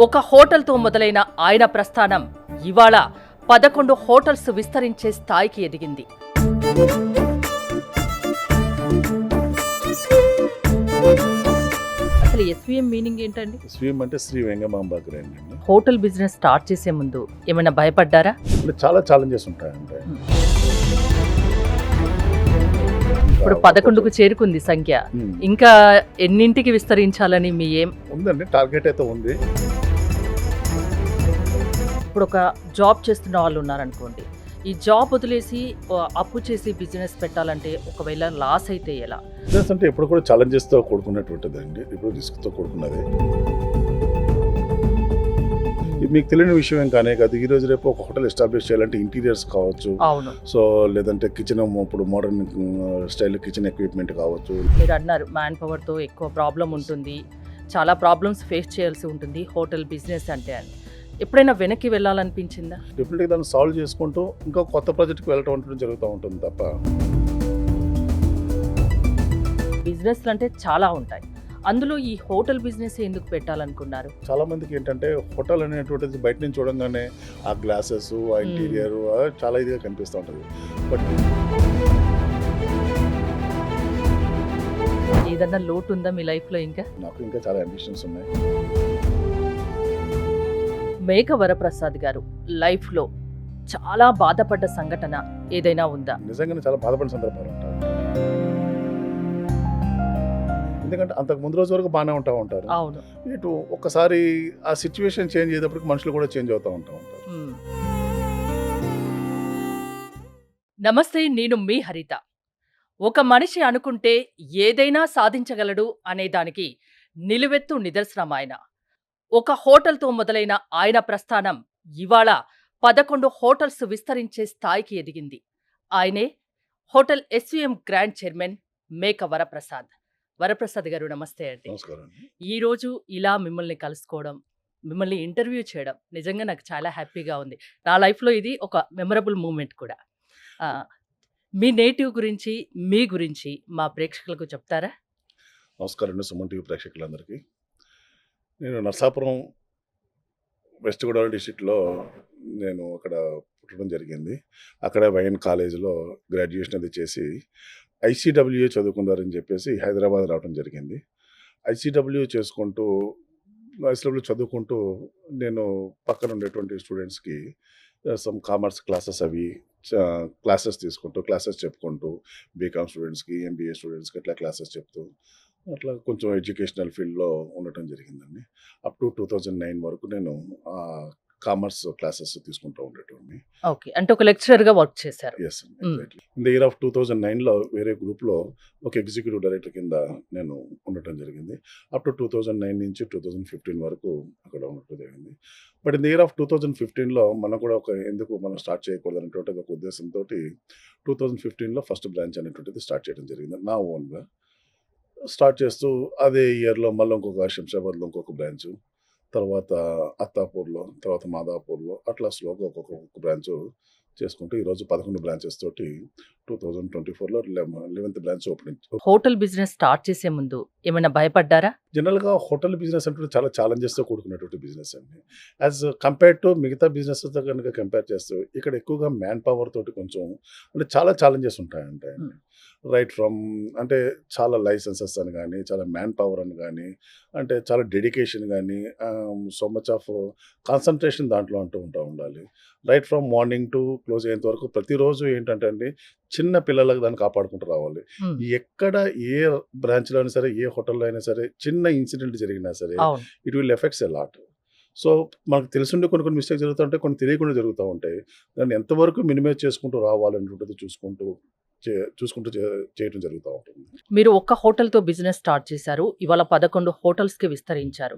ఒక హోటల్తో మొదలైన ఆయన ప్రస్థానం ఇవాళ 11 హోటల్స్ విస్తరించే స్థాయికి ఎదిగింది. అసలు ఎస్వీఎం మీనింగ్ ఏంటండి? ఎస్వీఎం అంటే శ్రీ వెంగమాంబ గ్రాండ్ అండి. హోటల్ బిజినెస్ స్టార్ట్ చేసే ముందు ఏమైనా భయపడ్డారా? చాలా ఛాలెంజెస్ ఉంటాయంటే ఇప్పుడు 11కు చేరుకుంది సంఖ్య. ఇంకా ఎన్నింటికి విస్తరించాలని మీ ఏం ఉందండి? టార్గెట్ అయితే ఉంది. ఇప్పుడు ఒక జాబ్ చేస్తున్న వాళ్ళు ఉన్నారనుకోండి, ఈ జాబ్ వదిలేసి అప్పు చేసి బిజినెస్ పెట్టాలంటే ఒకవేళ లాస్ అయితే ఎలా? బిజినెస్ అంటే ఎప్పుడు కూడా ఛాలెంజెస్తో కూడుకున్నటువంటిది అండి, ఇప్పుడు రిస్క్తో కూడుకున్నది. మీకు తెలియని విషయం ఏం కానీ కాదు, ఈ రోజు రేపు ఒక హోటల్ ఎస్టాబ్లిష్ చేయాలంటే ఇంటీరియర్స్ కావచ్చు, అవును, సో లేదంటే కిచెన్, ఇప్పుడు మోడర్న్ స్టైల్ కిచెన్ ఎక్విప్మెంట్ కావచ్చు. మీరు అన్నారు మ్యాన్ పవర్తో ఎక్కువ ప్రాబ్లం ఉంటుంది, చాలా ప్రాబ్లమ్స్ ఫేస్ చేయాల్సి ఉంటుంది హోటల్ బిజినెస్ అంటే అని. ఎప్పుడైనా వెనక్కి వెళ్ళాలనిపించిందా? డెఫినెట్గా దాన్ని సాల్వ్ చేసుకుంటూ ఇంకా కొత్త ప్రాజెక్ట్కి వెళ్ళటం ఉంటుంది జరుగుతూ ఉంటుంది తప్ప. బిజినెస్లు అంటే చాలా ఉంటాయి, అందులో ఈ హోటల్ బిజినెస్ ఎందుకు పెట్టాలనుకున్నారు? చాలా మందికి ఏంటంటే హోటల్ అనేటువంటిది బయట నుంచి చూడంగానే ఆ గ్లాసెస్, ఆ ఇంటీరియర్ చాలా ఇదిగా కనిపిస్తూ ఉంటుంది. బట్ ఏదన్నా లోటు ఉందా మీ లైఫ్లో? నాకు ఇంకా చాలా అంబిషన్స్ ఉన్నాయి. మేక వరప్రసాద్ గారు లైఫ్లో చాలా బాధపడ్డ సంఘటన ఏదైనా ఉందా? నిజంగానే చాలా బాధపడిన సందర్భాలు ఉంటాయి. ఎందుకంటే అంతకు ముందు రోజు వరకు బాగానే ఉంటారు. అవును, ఇటు ఒక్కసారి ఆ సిచ్యువేషన్ చేంజ్ అయ్యేటప్పటికి మనుషులు కూడా చేంజ్ అవుతూ ఉంటారు. నమస్తే, నేను మీ హరిత. ఒక మనిషి అనుకుంటే ఏదైనా సాధించగలడు అనే దానికి నిలువెత్తు నిదర్శనం ఆయన. ఒక హోటల్తో మొదలైన ఆయన ప్రస్థానం ఇవాళ 11 హోటల్స్ విస్తరించే స్థాయికి ఎదిగింది. ఆయనే హోటల్ ఎస్వీఎం గ్రాండ్ చైర్మన్ మేక వరప్రసాద్. వరప్రసాద్ గారు నమస్తే అండి. నమస్కారం. ఈరోజు ఇలా మిమ్మల్ని కలుసుకోవడం, మిమ్మల్ని ఇంటర్వ్యూ చేయడం నిజంగా నాకు చాలా హ్యాపీగా ఉంది. నా లైఫ్లో ఇది ఒక మెమరబుల్ మూమెంట్ కూడా. మీ నేటివ్ గురించి, మీ గురించి మా ప్రేక్షకులకు చెప్తారా? నమస్కారం అండి సుమన్ టీవీ ప్రేక్షకులందరికీ. నేను నర్సాపురం వెస్ట్ గోదావరి డిస్ట్రిక్ట్లో నేను అక్కడ పుట్టడం జరిగింది. అక్కడ వైఎన్ కాలేజీలో గ్రాడ్యుయేషన్ అది చేసి ఐసీడబ్ల్యూఏ చదువుకుందారని చెప్పేసి హైదరాబాద్ రావడం జరిగింది. ఐసీడబ్ల్యూ చదువుకుంటూ నేను పక్కన ఉండేటువంటి స్టూడెంట్స్కి సమ్ కామర్స్ క్లాసెస్ క్లాసెస్ తీసుకుంటూ, క్లాసెస్ చెప్పుకుంటూ, బీకామ్ స్టూడెంట్స్కి, ఎంబీఏ స్టూడెంట్స్కి అట్లా క్లాసెస్ చెప్తూ అట్లా కొంచెం ఎడ్యుకేషనల్ ఫీల్డ్లో ఉండటం జరిగిందండి. అప్ టు 2009 వరకు నేను కామర్స్ క్లాసెస్ తీసుకుంటూ ఉండేటోడిని. ఓకే, అంటే ఒక లెక్చరర్గా వర్క్ చేశారు. ఎస్ అండి. ఇన్ ద ఇయర్ ఆఫ్ 2009లో వేరే గ్రూప్లో ఒక ఎగ్జిక్యూటివ్ డైరెక్టర్ కింద నేను ఉండటం జరిగింది. అప్ టు 2009 నుంచి 2015 వరకు అక్కడ ఉండటం జరిగింది. But in the year of 2015లో మనం కూడా ఎందుకు మనం స్టార్ట్ చేయకూడదు అనేటువంటి ఒక ఉద్దేశంతో 2015లో ఫస్ట్ బ్రాంచ్ అనేటువంటిది స్టార్ట్ చేయడం జరిగింది. నా ఓన్గా స్టార్ట్ చేస్తూ అదే ఇయర్లో మళ్ళీ ఇంకొక శంషాబాద్లో ఇంకొక బ్రాంచ్, తర్వాత అత్తాపూర్లో, తర్వాత మాదాపూర్లో, అట్లా స్లోగా ఒక్కొక్క బ్రాంచ్ చేసుకుంటూ ఈరోజు 11 బ్రాంచెస్ తోటి 2024లో 11th branch opening. Hotel business start చేసే ముందు ఏమైనా భయపడ్డారా? జనరల్గా హోటల్ బిజినెస్ అంటే చాలా ఛాలెంజెస్తో కూడుకున్నటువంటి బిజినెస్ అండి. యాజ్ కంపేర్ టు మిగతా బిజినెస్తో కనుక కంపేర్ చేస్తూ ఇక్కడ ఎక్కువగా మ్యాన్ పవర్ తోటి కొంచెం అంటే చాలా ఛాలెంజెస్ ఉంటాయండి. రైట్ ఫ్రమ్ అంటే చాలా లైసెన్సెస్ అని కానీ, చాలా మ్యాన్ పవర్ అని కానీ, అంటే చాలా డెడికేషన్ కానీ, సో మచ్ ఆఫ్ కాన్సన్ట్రేషన్ దాంట్లో ఉంటూ ఉండాలి. Right from morning to close అయ్యేంత వరకు ప్రతిరోజు ఏంటంటే అండి చిన్న పిల్లలకు దాన్ని కాపాడుకుంటూ రావాలి. ఎక్కడ ఏ బ్రాంచ్లో అయినా సరే, ఏ హోటల్లో అయినా సరే చిన్న ఇన్సిడెంట్ జరిగినా సరే it will effects a lot. So మనకు తెలుసుండి కొన్ని మిస్టేక్స్ జరుగుతూ ఉంటాయి, కొన్ని తెలియకుండా జరుగుతూ ఉంటాయి. దాన్ని ఎంతవరకు మినిమైజ్ చేసుకుంటూ రావాలనేటువంటిది చూసుకుంటూ చేయడం జరుగుతూ ఉంటుంది. మీరు ఒక్క హోటల్తో బిజినెస్ స్టార్ట్ చేశారు, ఇవాళ 11 హోటల్స్కి విస్తరించారు.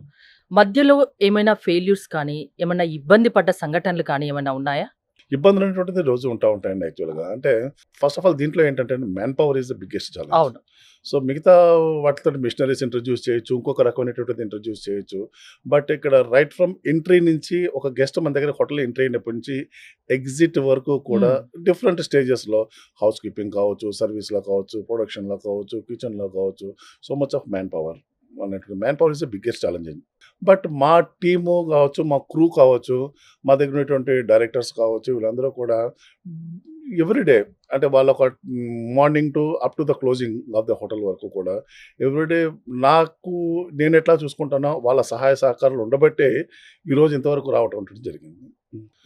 మధ్యలో ఏమైనా ఫెయిల్యూర్స్ కానీ, ఏమైనా ఇబ్బంది పడ్డ సంఘటనలు కానీ ఏమైనా ఉన్నాయా? ఇబ్బందులు అనేటువంటిది రోజు ఉంటాయండి. యాక్చువల్గా అంటే ఫస్ట్ ఆఫ్ ఆల్ దీంట్లో ఏంటంటే man power is the biggest challenge. అవును. సో మిగతా వాటితో మిషనరీస్ ఇంట్రడ్యూస్ చేయొచ్చు, ఇంకొక రకమైనటువంటిది ఇంట్రడ్యూస్ చేయొచ్చు. బట్ ఇక్కడ రైట్ ఫ్రమ్ ఎంట్రీ నుంచి ఒక గెస్ట్ మన దగ్గర హోటల్ ఎంట్రీ అయినప్పటి నుంచి ఎగ్జిట్ వరకు కూడా డిఫరెంట్ స్టేజెస్లో హౌస్ కీపింగ్ కావచ్చు, సర్వీస్లో కావచ్చు, ప్రొడక్షన్లో కావచ్చు, కిచెన్లో కావచ్చు, so much of man power అన్నట్టు man power is the biggest challenge. But మా టీము కావచ్చు, మా క్రూ కావచ్చు, మా దగ్గర ఉన్నటువంటి డైరెక్టర్స్ కావచ్చు, వీళ్ళందరూ కూడా ఎవ్రీడే అంటే వాళ్ళొక morning to up to the closing of the hotel వరకు కూడా ఎవ్రీడే నాకు నేనెట్లా చూసుకుంటానో వాళ్ళ సహాయ సహకారాలు ఉండబట్టే ఈరోజు ఇంతవరకు రావటం అంటూ జరిగింది.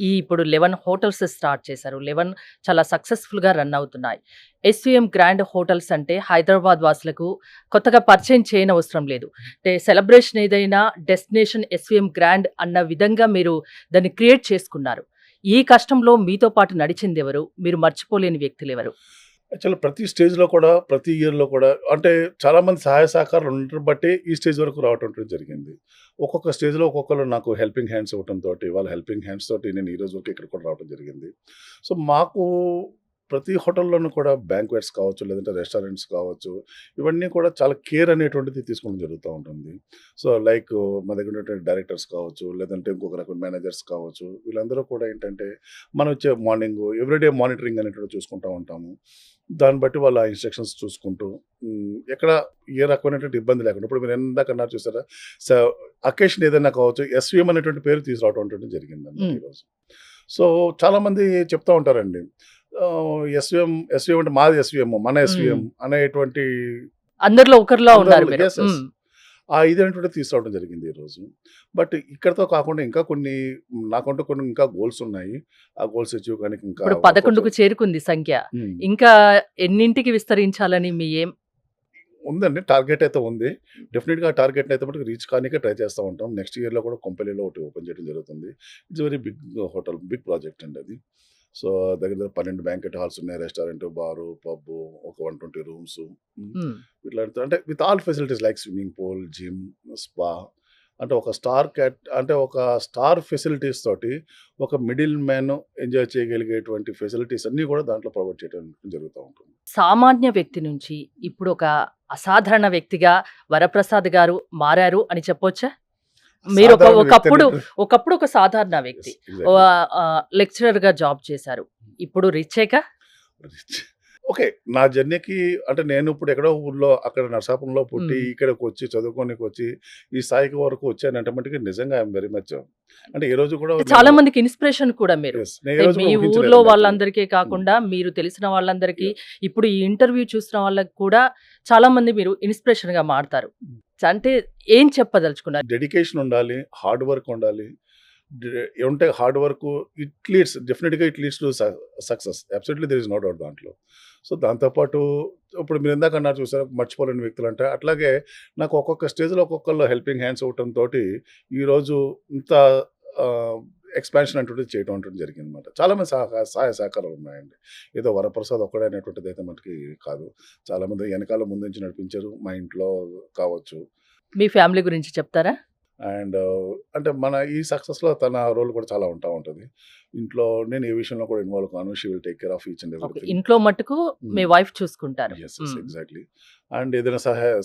ఈ ఇప్పుడు 11 హోటల్స్ స్టార్ట్ చేశారు. 11 చాలా సక్సెస్‌ఫుల్‌గా రన్ అవుతున్నాయి. ఎస్‌వీఎం గ్రాండ్ హోటల్స్ అంటే హైదరాబాద్ వాసులకు కొత్తగా పరిచయం చేయనవసరం లేదు. అంటే సెలబ్రేషన్ ఏదైనా డెస్టినేషన్ ఎస్‌వీఎం గ్రాండ్ అన్న విధంగా మీరు దాన్ని క్రియేట్ చేసుకున్నారు. ఈ కష్టంలో మీతో పాటు నడిచిందెవరు? మీరు మర్చిపోలేని వ్యక్తులెవరు? యాక్చువల్‌గా ప్రతి స్టేజ్‌లో కూడా, ప్రతి ఇయర్‌లో కూడా అంటే చాలామంది సహాయ సహకారాలు ఉండటం బట్టే ఈ స్టేజ్ వరకు రావటం అంటూ జరిగింది. ఒక్కొక్క స్టేజ్‌లో ఒక్కొక్కళ్ళు నాకు హెల్పింగ్ హ్యాండ్స్ ఇవ్వటంతోటి, వాళ్ళ హెల్పింగ్ హ్యాండ్స్ తోటి నేను ఈ రోజు వరకు ఇక్కడికి కూడా రావడం జరిగింది. సో, మాకు ప్రతి హోటల్‌లోనూ కూడా బ్యాంక్వెట్స్ కావచ్చు, లేదంటే రెస్టారెంట్స్ కావచ్చు, ఇవన్నీ కూడా చాలా కేర్ అనేటువంటిది తీసుకోవడం జరుగుతూ ఉంటుంది. సో, లైక్ మా దగ్గర ఉన్నటువంటి డైరెక్టర్స్ కావచ్చు, లేదంటే ఇంకొక రకం మేనేజర్స్ కావచ్చు, వీళ్ళందరూ కూడా ఏంటంటే మనం వచ్చే మార్నింగు ఎవ్రీడే మానిటరింగ్ అనేటువంటిది చూసుకుంటూ ఉంటాము. దాన్ని బట్టి వాళ్ళ ఇన్‌స్ట్రక్షన్స్ చూసుకుంటూ ఎక్కడ ఏ రకమైనటువంటి ఇబ్బంది లేకుండా ఇప్పుడు మీరు ఇందాక అన్నారు చూసారా? స అకేషన్ ఏదైనా కావచ్చు, ఎస్‌వీఎం అనేటువంటి పేరు తీసుకురావడం అనేటువంటిది జరిగిందన్నమాట హ్మ్. ఈరోజు. సో, చాలామంది చెప్తా ఉంటారండి. ఎస్‌వీఎం అంటే మాది ఎస్‌వీఎం, మన హ్మ్. ఎస్‌వీఎం అనేటువంటి అందరిలో ఒకరిలా ఉన్నారు అందరిలో మీరు. యెస్. యెస్. హ్మ్. ఆ ఇదనేటువంటిది తీసుకురావడం జరిగింది ఈరోజు. బట్ ఇక్కడితో కాకుండా ఇంకా కొన్ని నాకంటూ కొన్ని ఇంకా గోల్స్ ఉన్నాయి. ఆ గోల్స్ అచీవ్ కానికి ఇంకా ఇప్పుడు వర్కౌట్ 11కు చేరుకుంది సంఖ్య. హ్మ్. ఇంకా ఎన్నింటికి విస్తరించాలని మీ ఎయిమ్? ఉందండి. టార్గెట్ అయితే ఉంది. డెఫినిట్‌గా ఆ టార్గెట్‌ని అయితే మటుకు రీచ్ కానీకే ట్రై చేస్తా ఉంటాం. నెక్స్ట్ ఇయర్‌లో కూడా కొంపల్లిలో ఒకటి ఓపెన్ చేయడం జరుగుతుంది. It's very big hotel. Big project అండి అది. సో, దగ్గర దగ్గర 12 బ్యాంక్వెట్ హాల్స్ ఉన్నాయి. రెస్టారెంట్, బారు, పబ్బు, ఒక 120 రూమ్స్. హ్మ్. ఇట్లాంటి అంటే with all facilities like swimming pool, gym, spa అంటే ఒక స్టార్ ఫెసిలిటీస్ తోటి ఒక మిడిల్ మ్యాన్ ఎంజాయ్ చేయగలిగేటువంటి ఫెసిలిటీస్ అన్నీ కూడా దాంట్లో ప్రొవైడ్ చేయడం జరుగుతా ఉంటుంది. సామాన్య వ్యక్తి నుంచి ఇప్పుడు ఒక అసాధారణ వ్యక్తిగా వరప్రసాద్ గారు మారారు అని చెప్పొచ్చా? మీరు సాధారణ వ్యక్తి ఒకప్పుడు అనేటువంటి ఒకప్పుడు ఒక సాధారణ వ్యక్తి. యెస్. ఎగ్జాక్ట్‌లీ. లెక్చరర్‌గా జాబ్ చేశారు. ఇప్పుడు రిచేకా? ఓకే. నా జర్నీకి అంటే నేను ఇప్పుడు ఎక్కడో ఊర్లో అక్కడ నరసాపురంలో పుట్టి హ్మ్. ఇక్కడికొచ్చి చదువుకోనీకొచ్చి ఈ స్థాయికి వరకు వచ్చానంటే మటుకు నిజంగా ఐయామ్ వెరీ మచ్ అంటే ఏ రోజు కూడా చాలా నేను మందికి ఇన్‌స్పిరేషన్ కూడా మీరు. యెస్. నేను ఏ అంటే రోజు మీ కూడా ఊర్లో ఊహించలేదండి యాక్చువల్‌గా. వాళ్ళందరికీ హ్మ్. కాకుండా మీరు తెలిసిన వాళ్ళందరికీ యాహ్! ఇప్పుడు ఈ ఇంటర్వ్యూ చూసిన వాళ్ళకి కూడా చాలా మంది మీరు ఇన్‌స్పిరేషన్‌గా మారతారు. అంటే ఏం చెప్పదలుచుకున్నారు? డెడికేషన్ ఉండాలి. హార్డ్ వర్క్ ఉండాలి. ఏమంటే హార్డ్ వర్క్ డెఫినిట్‌గా it leads to success. Absolutely there is no doubt దాంట్లో. సో, దాంతో పాటు ఇప్పుడు మీరు ఇందాక అన్నారు చూసారా మర్చిపోలేని వ్యక్తులంటే అట్లాగే నాకు ఒక్కొక్క స్టేజ్‌లో ఒక్కొక్కళ్ళు హెల్పింగ్ హ్యాండ్స్ ఇవ్వటంతోటి ఈరోజు ఇంత ఆహ్, ఎక్స్‌పాన్షన్ అటువంటిది చేయడం అంటుంటిది జరిగిందనమాట. చాలామంది సహాయ సహకారాలు ఉన్నాయండి. ఏదో వరప్రసాద్ ఒక్కడే అనేటువంటిదైతే మటికి కాదు. చాలామంది ఎనకాల ముందుంచి నడిపించారు. మా ఇంట్లో కావచ్చు. మీ ఫ్యామిలీ గురించి చెప్తారా? అండ్ అంటే మన ఈ సక్సెస్‌లో తన రోల్ కూడా చాలా ఉంటా ఉంటది. ఇంట్లో నేను ఏ విషయంలో కూడా ఇన్వాల్వ్ కాను. She will take care of each and okay. Everything. ఇంట్లో మట్టుకు మీ హ్మ్. వైఫ్ చూసుకుంటారు. యెస్. యెస్. హ్మ్. ఎగ్జాక్ట్‌లీ. అండ్ ఏదైనా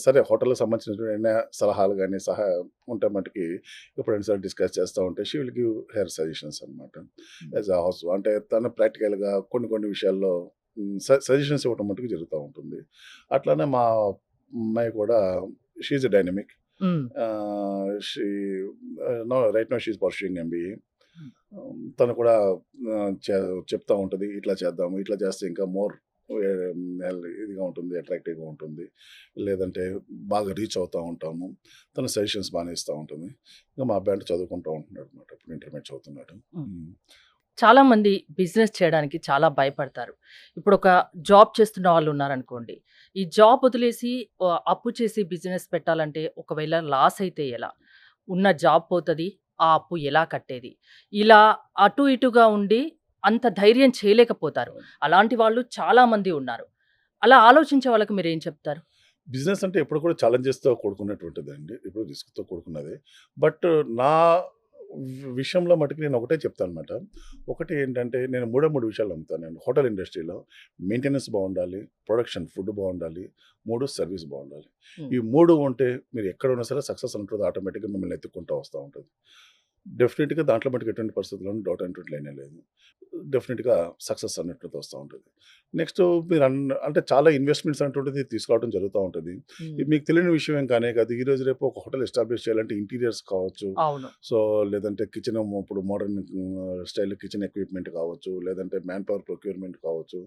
సరే హోటల్‌కి సంబంధించినటువంటి ఏమైనా సలహాలు గాని, ఉంటే మటికి ఎప్పుడైనా సరే డిస్కస్ చేస్తా ఉంటే she will give her suggestions అనమాట. యాస్ ఎ హౌస్ అంటే తను ప్రాక్టికల్‌గా కొన్ని కొన్ని విషయాల్లో సజెషన్స్ ఇవ్వటం మట్టుకు జరుగుతా ఉంటుంది. అట్లానే మా అమ్మాయి కూడా షీ ఈస్ ఎ డైనమిక్. హ్మ్. She right now she is pursuing MBA. హ్మ్. తను కూడా ఆహ్, చె చెప్తా ఉంటది. ఇట్లా చేద్దాము. ఇట్లా చేస్తే ఇంకా మోర్ ఇదిగా ఉంటుంది. అట్రాక్టివ్‌గా ఉంటుంది. లేదంటే బాగా రీచ్ అవుతా ఉంటాము. తను సజెషన్స్ బానే ఇస్తా ఉంటుంది. ఇంకా మా అబ్బాయి అంటే చదువుకుంటూ ఉంటున్నాడనమాట. ఇప్పుడు ఇంటర్మీడియేట్ చదువుతున్నాడు. హ్మ్. హ్మ్. చాలా మంది బిజినెస్ చేయడానికి చాలా భయపడతారు. ఇప్పుడు ఒక జాబ్ చేస్తున్న వాళ్ళు ఉన్నారనుకోండి. ఈ జాబ్ వదిలేసి అప్పు చేసి బిజినెస్ పెట్టాలంటే ఒకవేళ లాస్ అయితే ఎలా? ఉన్న జాబ్ పోతది. ఆ అప్పు ఎలా కట్టేది? ఇలా అటు ఇటుగా ఉండి అంత ధైర్యం చేయలేకపోతారు. అవును. అలాంటి వాళ్ళు చాలా మంది ఉన్నారు. అలా ఆలోచించే వాళ్ళకి మీరేం చెప్తారు? బిజినెస్ అంటే ఎప్పుడు కూడా ఛాలెంజెస్‌తో కూడుకున్నటువంటిదండి. ఎప్పుడు రిస్క్‌తో కూడుకున్నదే. బట్ నా విషయంలో మటుకు నేను ఒకటే చెప్తానన్నమాట. ఒకటి ఏంటంటే నేను మూడే 3 విషయాలు నమ్ముతానండి. హోటల్ ఇండస్ట్రీలో మెయింటెనెన్స్ బావుండాలి, ప్రొడక్షన్ ఫుడ్ బావుండాలి, 3 సర్విస్ బావుండాలి. హ్మ్. ఈ 3 ఉంటే మీరు ఎక్కడున్నా సరే సక్సెస్ ఉంటది. ఆటోమేటిక్‌గా మిమ్మల్ని ఎత్తుక్కుంటా వస్తా ఉంటది. డెఫినిట్‌గా దాంట్లో మటుకు ఎటువంటి పరిస్థితుల్లోనూ డౌట్ అనేటువంటిది లేనే లేదు. డెఫినిట్‌గా సక్సెస్ అనేటువంటిది వస్తా ఉంటది. నెక్స్ట్ మీరు అంటే చాలా ఇన్వెస్ట్మెంట్స్ అనేటువంటిది తీసుకోవడం జరుగుతూ ఉంటుంది. హ్మ్. ఇది మీకు తెలియని విషయం ఏం కానే కాదు. ఈరోజు రేపు ఒక హోటల్ ఎస్టాబ్లిష్ చేయాలంటే ఇంటీరియర్స్ కావచ్చు, అవును. సో లేదంటే కిచెన్ ఇప్పుడు మోడర్న్ స్టైల్ కిచెన్ ఎక్విప్మెంట్ కావచ్చు, లేదంటే మ్యాన్ పవర్ ప్రొక్యూర్మెంట్ కావచ్చు.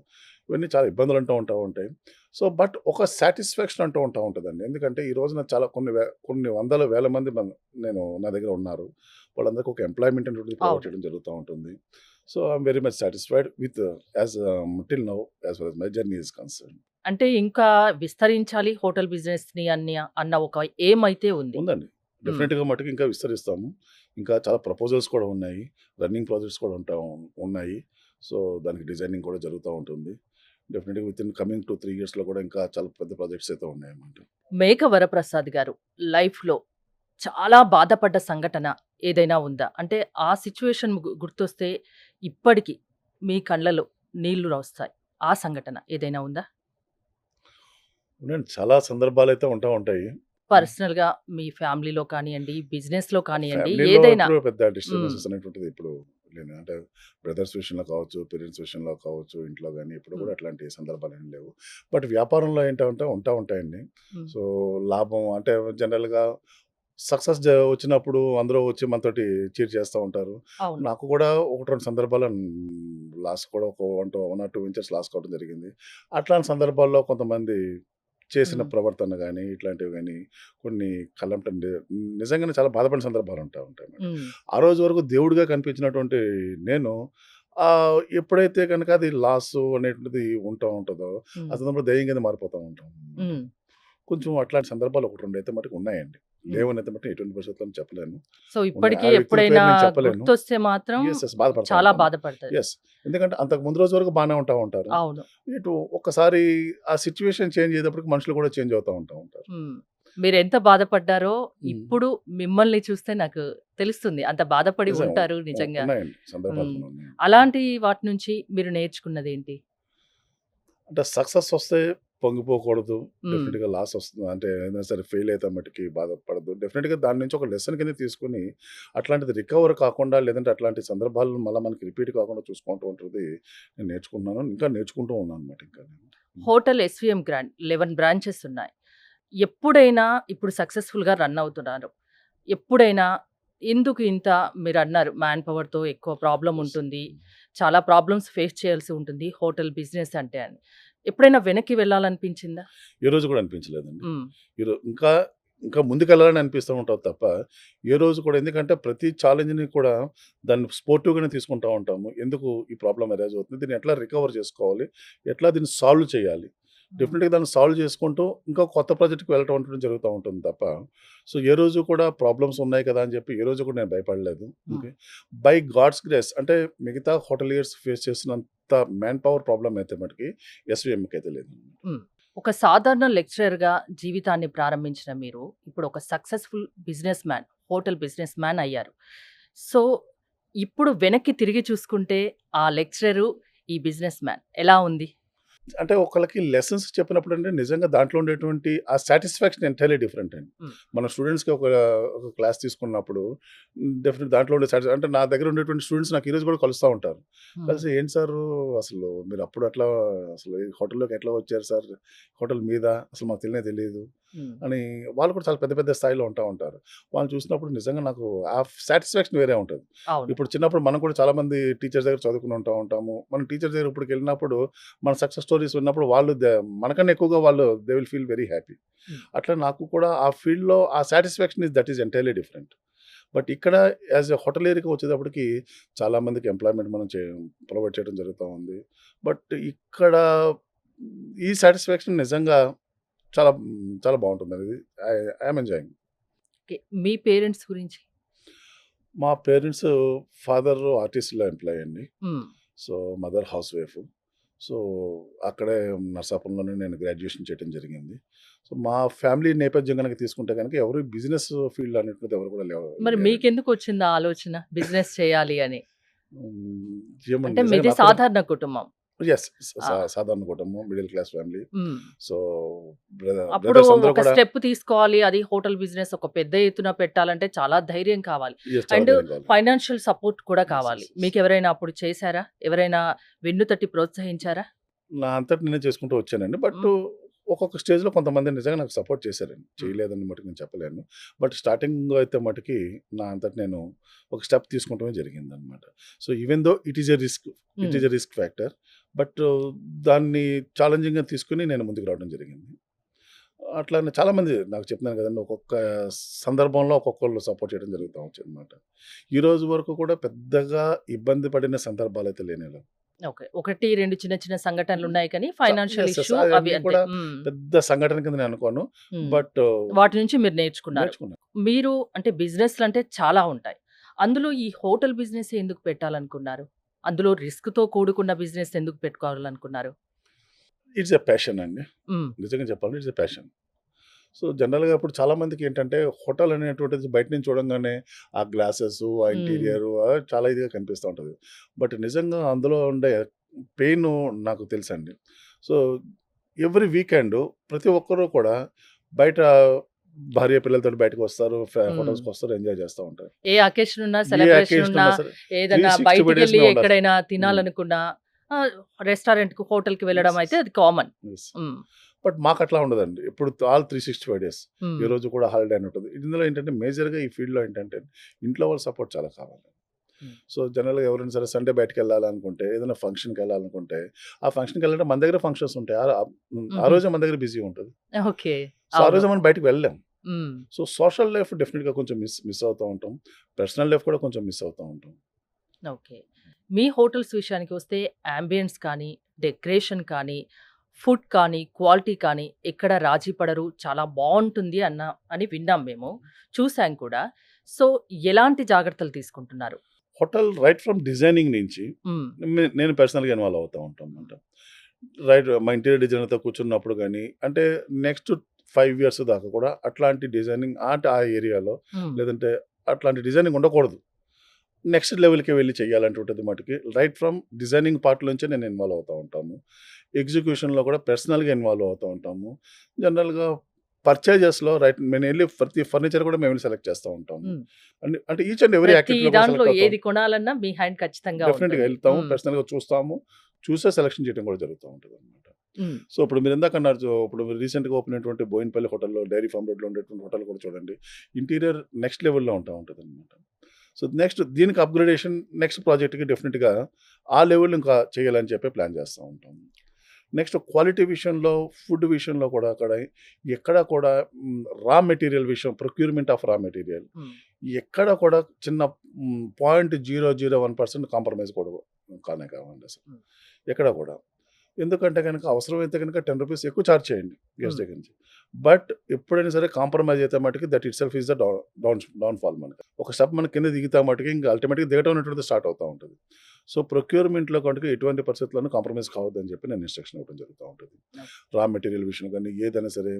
ఇవన్నీ చాలా ఇబ్బందులు ఉంటూ ఉంటాయి. సో బట్ ఒక సాటిస్ఫాక్షన్ ఉంటూ ఉంటుందండి. ఎందుకంటే ఈ రోజున చాలా కొన్ని వందల వేల మంది నా దగ్గర ఉన్నారు. వాళ్ళందరికీ ఒక ఎంప్లాయ్మెంట్ అనేటువంటిది ప్రొవైడ్ అవును. చేయడం జరుగుతూ ఉంటుంది. So I'm very much satisfied with as till now as for my journey is concern. అంటే ఇంకా విస్తరించాలి హోటల్ బిజినెస్‌ని అన్న ఒక ఎయిమ్ అయితే ఉంది. ఉందండి. హ్మ్. డెఫినెట్‌గా మట్టుకు ఇంకా విస్తరిస్తాము. ఇంకా చాలా ప్రపోజల్స్ కూడా ఉన్నాయి. రన్నింగ్ ప్రాజెక్ట్స్ కూడా ఉన్నాయి. సో దానికి డిజైనింగ్ కూడా జరుగుతూ ఉంటుంది. డెఫినెట్‌గా వితిన్ కమింగ్ 2, 3 ఇయర్స్‌లో కూడా ఇంకా చాలా పెద్ద ప్రాజెక్ట్స్ అయితే ఉన్నాయన్నమాట. మేక వరప్రసాద్ గారు లైఫ్‌లో చాలా బాధపడ్డ సంఘటన ఏదైనా ఉందా? అంటే ఆ సిట్యుయేషన్ గుర్తొస్తే ఇప్పటికి మీ కళ్ళలో నీళ్లు వస్తాయి. ఆ సంఘటన ఏదైనా ఉందా? అవునండి. చాలా సందర్భాలైతే ఉంటాయి. పర్సనల్‌గా మీ ఫ్యామిలీలో కానియండి, బిజినెస్‌లో కానియండి ఫ్యామిలీలో ఏదైనా. ఎప్పుడు పెద్ద హ్మ్. డిస్టర్బెన్సెస్ అనేటువంటిది ఎప్పుడు లేదు. అంటే బ్రదర్స్ విషయంలో కావచ్చు, పేరెంట్స్ విషయంలో కావచ్చు, ఇంట్లో గాని ఎప్పుడు హ్మ్. కూడా అట్లాంటి సందర్భాలేమి లేవు. బట్ వ్యాపారంలో ఏంటంటే ఉంటాయండి. హ్మ్. సో లాభం అంటే జనరల్‌గా సక్సెస్ వచ్చినప్పుడు అందరూ వచ్చి మనతోటి చీర్ చేస్తా ఉంటారు. అవును. నాకు కూడా 1, 2 సందర్భాల్లో లాస్ కూడా ఒక 1 ఆర్ 2 వెంచర్స్ లాస్ కావడం జరిగింది. అట్లాంటి సందర్భాల్లో కొంతమంది చేసిన హ్మ్. ప్రవర్తన గాని, ఇట్లాంటివి గాని కొన్ని కళ్ళంట నిజంగానే చాలా బాధపడిన సందర్భాలు ఉంటాయన్నమాట. హ్మ్. ఆ రోజు వరకు దేవుడిగా కనిపించినటువంటి నేను ఎప్పుడైతే గనక అది లాసు అనేటువంటిది ఉంటదో, ఆ హ్మ్. సందర్భంలో దెయ్యం కింద మారిపోతా ఉంటాం. హ్మ్. కొంచెం అట్లాంటి సందర్భాలు 1, 2 అయితే మటుకు ఉన్నాయండి. హ్మ్. లేవనైతే మటుకు ఎటువంటి పరిస్థితుల్లోనూ చెప్పలేను. సో, ఉన్నాయి. ఇప్పటికి ఆ వ్యక్తుల ఎప్పుడైనా పేరు నేను చెప్పలేను. గుర్తొస్తే మాత్రం యెస్. బాధపడతా చాలా ఉంటాను. బాధపడతది. యెస్. ఎందుకంటే అంతకు ముందు రోజు వరకు బానే ఉంటారు. అవును. ఇటు ఒక్కసారి ఆ సిట్యుయేషన్ చేంజ్ అయ్యేటప్పటికి మనుషులు కూడా చేంజ్ అవుతా ఉంటారు. హ్మ్. మీరెంత బాధపడ్డారో హ్మ్. ఇప్పుడు మిమ్మల్ని చూస్తే నాకు తెలుస్తుంది. అంత బాధపడి నిజం. ఉంటారు నిజంగా. ఉన్నాయండి. సందర్భాలు హ్మ్. కొన్ని ఉన్నాయి. అలాంటి వాటి నుంచి మీరు నేర్చుకున్నదేంటి? అంటే సక్సెస్ వస్తే పొంగిపోకూడదు. హ్మ్. డెఫినిట్‌గా లాస్ వస్తుంది. అంటే ఏదైనా సరే ఫెయిల్ అయితే మట్టికి బాధపడద్దు. డెఫినిట్‌గా దాని నుంచి ఒక లెసన్ కింద తీసుకొని అట్లాంటిది రికవర్ కాకుండా లేదంటే అట్లాంటి సందర్భాలు మళ్ళా మనకి రిపీట్ కాకుండా చూసుకుంటూ ఉంటది నేను నేర్చుకుంటున్నాను. ఇంకా నేర్చుకుంటూ ఉన్నానన్నమాట ఇంకా నేను. హ్మ్. హోటల్ ఎస్‌విఎం గ్రాండ్ 11 బ్రాంచెస్ ఉన్నాయి. ఎప్పుడైనా ఇప్పుడు సక్సెస్‌ఫుల్‌గా రన్ అవుతున్నారు. ఎప్పుడైనా ఎందుకు ఇంత మీరన్నారు మ్యాన్ పవర్‌తో ఎక్కువ ప్రాబ్లమ్ యెస్. ఉంటుంది. చాలా ప్రాబ్లమ్స్ ఫేస్ చేయాల్సి ఉంటుంది హోటల్ బిజినెస్ అంటే అని. ఎప్పుడైనా వెనక్కి వెళ్ళాలనిపించిందా? ఏ రోజు కూడా అనిపించలేదండి. హ్మ్. ఇంకా ఇంకా ముందుకెళ్ళాలని అనిపిస్తూ ఉంటది తప్ప, ఏ రోజు కూడా ఎందుకంటే ప్రతి ఛాలెంజ్‌ని కూడా దాన్ని స్పోర్టివ్‌గానే తీసుకుంటా ఉంటాము. ఎందుకు ఈ ప్రాబ్లమ్ అరైజ్ అవుతుంది? దీన్ని ఎట్లా రికవర్ చేసుకోవాలి? ఎట్లా దీన్ని సాల్వ్ చేయాలి? హ్మ్. డెఫినిట్‌గా దాన్ని సాల్వ్ చేసుకుంటూ ఇంకా కొత్త ప్రాజెక్ట్‌కి వెళ్ళటం అనేది జరుగుతా ఉంటుంది తప్ప, సో ఏ రోజు కూడా ప్రాబ్లమ్స్ ఉన్నాయి కదా! అని చెప్పి ఏ రోజు కూడా నేను భయపడలేదు. హ్మ్. ఓకే. బై గాడ్స్ గ్రేస్ అంటే మిగతా హోటలియర్స్ ఫేస్ చేసినంత మ్యాన్ పవర్ ప్రాబ్లమ్ అయితే మటికి ఎస్‌వీఎంకైతే లేదు. హ్మ్. ఒక సాధారణ లెక్చరర్‌గా జీవితాన్ని ప్రారంభించిన మీరు, ఇప్పుడు ఒక successful business man, hotel business man అయ్యారు. సో, ఇప్పుడు వెనక్కి తిరిగి చూసుకుంటే ఆ లెక్చరరు, ఈ బిజినెస్ మ్యాన్ ఎలా ఉంది? అంటే ఒకళ్ళకి లెసన్స్ చెప్పినప్పుడంటే నిజంగా దాంట్లో ఉండేటువంటి ఆ సాటిస్ఫాక్షన్ ఎంటైర్‌లీ డిఫరెంట్ అండి. హ్మ్. మన స్టూడెంట్స్‌కి ఒక క్లాస్ తీసుకున్నప్పుడు డెఫినెట్ దాంట్లో ఉండే అంటే నా దగ్గర ఉండేటువంటి స్టూడెంట్స్ నాకు ఈరోజు కూడా కలుస్తా ఉంటారు. హ్మ్. కలిసి "ఏంటి సారు అసలు మీరు అప్పుడు అట్లా అసలు ఈ హోటల్‌లోకి ఎట్లా వచ్చారు సార్? హోటల్ మీదా? అసలు మాకు తెలియనే తెలీదు." హ్మ్. అని వాళ్ళు కూడా చాలా పెద్ద పెద్ద స్థాయిలో ఉంటారు. వాళ్ళని చూసినప్పుడు నిజంగా నాకు ఆ సాటిస్ఫాక్షన్ వేరే ఉంటది. అవును. ఇప్పుడు చిన్నప్పుడు మనం కూడా చాలామంది టీచర్స్ దగ్గర చదువుకుని ఉంటాము. మనం టీచర్స్ దగ్గర ఇప్పటికెళ్ళినప్పుడు మన సక్సెస్ స్టోరీస్ విన్నప్పుడు వాళ్ళు మనకన్నా ఎక్కువగా వాళ్ళు they will feel very happy. హ్మ్. అట్లా నాకు కూడా ఆ ఫీల్డ్‌లో ఆ satisfaction that is entirely different. But ఇక్కడ యాస్ ఎ హోటలియర్‌కి వచ్చేటప్పటికి చాలా మందికి ఎంప్లాయ్‌మెంట్ మనం ప్రొవైడ్ చేయడం జరుగుతా ఉంది. బట్ ఇక్కడ ఈ సాటిస్ఫాక్షన్ నిజంగా చాలా చాలా బావుంటుందది. I I am enjoying. Okay. మీ పేరెంట్స్ గురించి? మా పేరెంట్స్ ఫాదర్ ఆర్టీసీలో ఎంప్లాయీ అండి. Hmm. So, mother housewife. So, అక్కడే నరసాపురంలోనే నేను గ్రాడ్యుయేషన్ చేయడం జరిగింది. సో, మా ఫ్యామిలీ నేపథ్యం గనక తీసుకుంటే గనక ఎవరు బిజినెస్ ఫీల్డ్ అనేటువంటిది ఎవరు కూడా మరి లేరండి. మీకెందుకొచ్చింది ఆ ఆలోచన బిజినెస్ చేయాలి అని? ఏమో అంటే నిజంగా మీది నాకు కూడా సాధారణ కుటుంబం. యెస్. ఆ! సాధారణ కుటుంబం, మిడిల్ క్లాస్ ఫ్యామిలీ. హ్మ్. సో, అప్పుడు బ్రదర్స్ అందరూ ఒక కూడా స్టెప్ తీసుకోవాలి. అది హోటల్ బిజినెస్ ఒక పెద్ద ఎత్తున పెట్టాలంటే చాలా ధైర్యం కావాలి. చాలా అండ్ ధైర్యం కావాలి. ఫైనాన్షియల్ సపోర్ట్ కూడా యెస్. కావాలి. యెస్. యెస్. మీకెవరైనా అప్పుడు చేసారా? ఎవరైనా వెన్ను తట్టి ప్రోత్సహించారా? నా అంతట నేనే చేసుకుంటూ వచ్చానండి. బట్ హ్మ్. ఒక్కొక్క స్టేజ్‌లో కొంతమంది నిజంగా నాకు సపోర్ట్ చేశారండి. హ్మ్. చేయలేదని మటుకు నేను చెప్పలేను. బట్ స్టార్టింగ్‌లో అయితే మటికి నా అంతట నేను ఒక స్టెప్ తీసుకుంటమే జరిగిందనమాట. So, even though it is a risk. It hmm. Is a risk factor. But దాన్ని ఛాలెంజింగ్‌గా తీసుకొని నేను ముందుకు రావడం జరిగింది. అట్లానే చాలామంది నాకు చెప్తున్నాను కదండీ! ఒక్కొక్క సందర్భంలో ఒక్కొక్కళ్ళు సపోర్ట్ చేయడం జరుగుతా వచ్చేదనమాట. ఈ రోజు వరకు కూడా పెద్దగా ఇబ్బంది పడిన సందర్భాలైతే లేనేలేవు. ఓకే. 1, 2 చిన్న చిన్న సంఘటనలున్నాయి కానీ చ ఫైనాన్షియల్ యెస్. యెస్. ఇష్యూ అవి అయన్నీ అంతే. కూడా హ్మ్. పెద్ద సంఘటన కింద నేను అనుకోను. హ్మ్. బట్ వాటి నుంచి మీరు నేర్చుకున్నారు. నేర్చుకున్నాను. మీరు అంటే బిజినెస్‌లంటే చాలా ఉంటాయి. అందులో ఈ హోటల్ బిజినెస్ ఎందుకు పెట్టాలనుకున్నారు? అందులో రిస్క్‌తో కూడుకున్న బిజినెస్ ఎందుకు పెట్టుకోవాలనుకున్నారు? ఇట్స్ ఎ ప్యాషన్ అండి. హ్మ్. నిజంగా చెప్పాలంటే ఇట్స్ ఎ ప్యాషన్. సో, జనరల్‌గా ఇప్పుడు చాలామందికి ఏంటంటే హోటల్ అనేటువంటిది బయట నుంచి చూడంగానే ఆ గ్లాసెసు, ఆ హ్మ్. ఇంటీరియరు చాలా ఇదిగా కనిపిస్తా ఉంటది. బట్ నిజంగా అందులో ఉండే పెయిను నాకు తెలుసండి. సో, ఎవ్రి వీకెండు ప్రతి ఒక్కరు కూడా బయట భార్య పిల్లలతోటి బయటకొస్తారు. హ్మ్. హోటల్స్‌కొస్తారు. ఎంజాయ్ చేస్తా ఉంటారు. ఏ అకేషన్ ఉన్నా, ఏ సెలబ్రేషన్ అకేషన్ ఉన్నా, ఉన్నా సరే ఏదన్నా 365 డేస్ బయటికెళ్ళి మేము ఉండాల్సి ఎక్కడైనా హ్మ్. తినాలనుకున్నా రెస్టారెంట్‌కి, హోటల్‌కి వెళ్ళడం యెస్. అయితే అది కామన్. యెస్. హ్మ్. బట్ మాకట్లా ఉండదండి. ఎప్పుడు ఆల్ 365 డేస్. ఏ హ్మ్. రోజు కూడా హాలిడే అని ఉంటది. ఇందులో ఏంటంటే మేజర్‌గా ఈ ఫీల్డ్‌లో ఏంటంటే ఇంట్లో వాళ్ళ సపోర్ట్ చాలా కావాలి. హ్మ్. సో, జనరల్‌గా ఎవరైనా సరే సండే బయటికెళ్ళాలనుకుంటే, ఏదైనా ఫంక్షన్‌కెళ్ళాలనుకుంటే, ఆ ఫంక్షన్‌కెళ్ళాలంటే మన దగ్గర ఫంక్షన్స్ ఉంటాయి. ఆ హుహు. రోజే మన దగ్గర బిజీ ఉంటది. ఓకే. సో, ఆ అవును. రోజే మనం బయటికి వెళ్ళలేం. హ్మ్. సో, సోషల్ లైఫ్ డెఫినిట్‌గా కొంచెం మిస్ అవుతా ఉంటాం. పర్సనల్ లైఫ్ కూడా కొంచెం మిస్ అవుతా ఉంటాం. ఓకే. మీ హోటల్స్ విషయానికి వస్తే యాంబియన్స్ కానీ, డెకరేషన్ కానీ, ఫుడ్ కానీ, క్వాలిటీ కానీ ఎక్కడ రాజీ పడరు. చాలా బావుంటుంది అని విన్నాం మేము. చూసాం కూడా. సో, ఎలాంటి జాగ్రత్తలు తీసుకుంటున్నారు? హోటల్ రైట్ ఫ్రమ్ డిజైనింగ్ నుంచి హ్మ్. నేను పర్సనల్‌గా ఇన్వాల్వ్ అవుతా ఉంటానన్నమాట. రైట్ మా ఇంటీరియర్ డిజైనర్‌తో కూర్చున్నప్పుడు గాని, అంటే నెక్స్ట్ 5 ఇయర్స్ దాకా కూడా అట్లాంటి డిజైనింగ్ అంటే ఆ ఏరియాలో హ్మ్. లేదంటే అట్లాంటి డిజైనింగ్ ఉండకూడదు. నెక్స్ట్ లెవెల్‌కి వెళ్లి చేయాలంటుంటది మటికి రైట్ ఫ్రమ్ డిజైనింగ్ పార్ట్ నుంచే నేను ఇన్వాల్వ్ అవుతా ఉంటాము. ఎగ్జిక్యూషన్‌లో కూడా పర్సనల్‌గా ఇన్వాల్వ్ అవుతా ఉంటాము. జనరల్‌గా పర్చేజెస్‌లో రైట్ నేనెళ్ళి ప్రతి ఫర్నిచర్ కూడా మేమే సెలెక్ట్ చేస్తా ఉంటాము. హ్మ్. అంటే ఈచ్ అండ్ ఎవరీ ప్రతి యాక్టివిటీలో కూడా దాంట్లో సెలెక్ట్ అవుతాం. ఏది కొనాలన్నా మీ హ్యాండ్ ఖచ్చితంగా డెఫినిట్‌గా ఉంటుంది. ఎళ్తాము. హ్మ్. పర్సనల్‌గా చూస్తాము. చూసే సెలక్షన్ చేయడం కూడా జరుగుతా ఉంటదనమాట. హ్మ్. సో, ఇప్పుడు మీరిందాక అన్నారు ఇప్పుడు రీసెంట్‌గా ఓపెన్ అయినటువంటి బోయినపల్లి హోటల్‌లో డైరీ ఫార్మ్ రోడ్‌లో ఉండేటువంటి హోటల్ కూడా చూడండి. ఇంటీరియర్ నెక్స్ట్ లెవెల్‌లో ఉంటదనమాట. సో, నెక్స్ట్ దీనికి అప్‌గ్రేడేషన్ నెక్స్ట్ ప్రాజెక్ట్‌కి డెఫినిట్‌గా ఆ లెవెల్ ఇంకా చేయాలని చెప్పి ప్లాన్ చేస్తా ఉంటాము. నెక్స్ట్ క్వాలిటీ విషయంలో, ఫుడ్ విషయంలో కూడా అక్కడ ఎక్కడ కూడా రా మెటీరియల్ విషయం ప్రొక్యూర్‌మెంట్ ఆఫ్ రా మెటీరియల్ హ్మ్. ఎక్కడ కూడా చిన్న 0.001% కాంప్రమైజ్ కూడా కానే కావండి అసలు. హ్మ్. ఎక్కడ కూడా. ఎందుకంటే గనక అవసరమైతే గనక రూ. 10 ఎక్కువ చార్జ్ చేయండి గెస్ట్ హ్మ్. దగ్గర నుంచి. బట్ ఎప్పుడైనా సరే కాంప్రమైజ్ అయితే మటికి that itself is the downfall మనకి. ఒక స్టెప్ మన కింద దిగితే మటికి ఇంక అల్టిమేట్‌గా దిగటం అనేటువంటిది స్టార్ట్ అవుతా ఉంటది. సో, ప్రొక్యూర్‌మెంట్‌లో కనుక ఎటువంటి పరిస్థితుల్లోనూ కాంప్రమైజ్ కావద్దని చెప్పి నేను ఇన్‌స్ట్రక్షన్ ఇవ్వడం జరుగుతా ఉంటది. ఓకే. రా మెటీరియల్ విషయంలో గాని ఏదైనా సరే